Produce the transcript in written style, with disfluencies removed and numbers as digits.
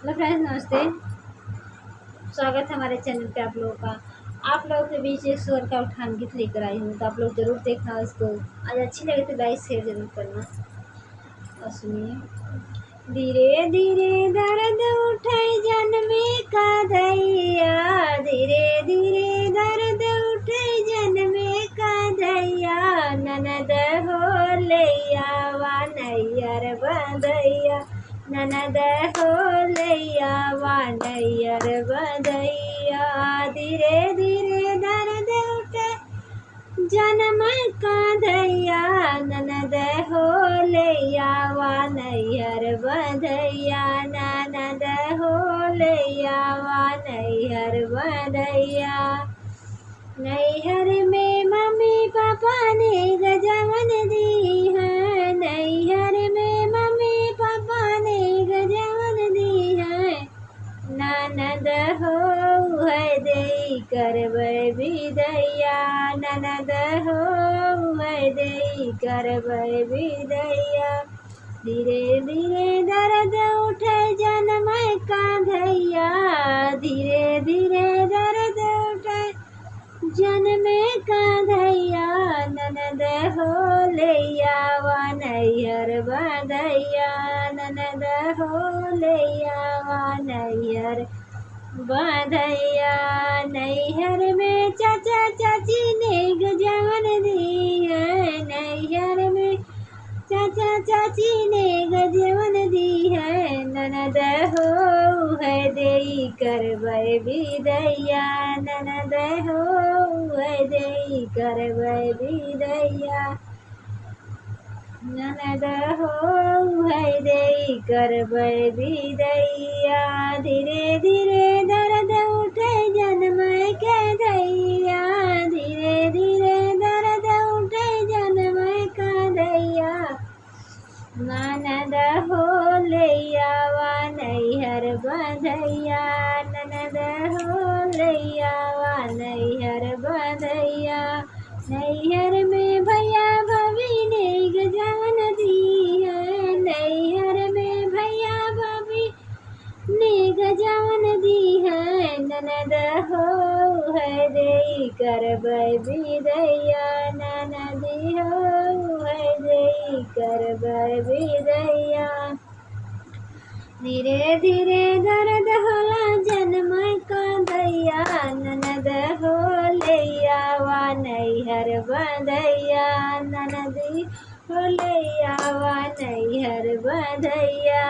Hello friends, नमस्ते। स्वागत है हमारे चैनल पे आप लोगों का। आप लोगों के बीच एक स्वर का उठान गीत लेकर आई हूँ, तो आप लोग ज़रूर देखना इसको। आज अच्छी लगे तो लाइक शेयर जरूर करना। और सुनिए। धीरे धीरे दर्द उठे जन्मे का दैया, धीरे धीरे दर्द उठे जन्मे का दैया, ननद हो लैया वा नैयर बदैया, ननद हो लैया वा नैयर बदैया। धीरे धीरे दर्द उठे जन्म का दैया, ननद हो लैया वा नैहर बधैया, ननद हो लैया वा नैहर बधैया। नैहर में मम्मी पापा ने गजवन दी है, नैहर में मम्मी पापा ने गजवन दी है, ननद हो है दे करबै विदैया, ननद हो है दे करबै विदैया। धीरे धीरे दर्द उठे जन्म का दैया, धीरे धीरे दर्द उठे जन्म का दैया, ननद हो लैया वा नैहर बधैया, ननद हो लैया वा नैहर बधैया। नैहर में चाचा चाची ने गजवन दी है, नैहर में चाचा चाची ने गजवन दी है, ननद हो है देई करबै विदैया, ननद हो है देई करबै विदैया, ननद हो है देई करबै विदैया। धीरे धीरे दर्द उठे जन्म के दैया, धीरे धीरे दर्द उठे जन्म का दैया, ननद हो लैया वा नैहर बधैया, ननद हो लैया वा नैहर बधैया। नैहर में भैया भाभी ने गजवन दी है, नैहर में भैया भाभी ने गजवन दी है, ननद हो है देई करबै विदैया, ननदी हो है देई करबै विदैया। धीरे धीरे दर्द होला जन्म का दैया, ननद हो लैया वा नैहर बधैया, ननदी हो लैया वा नैहर बधैया।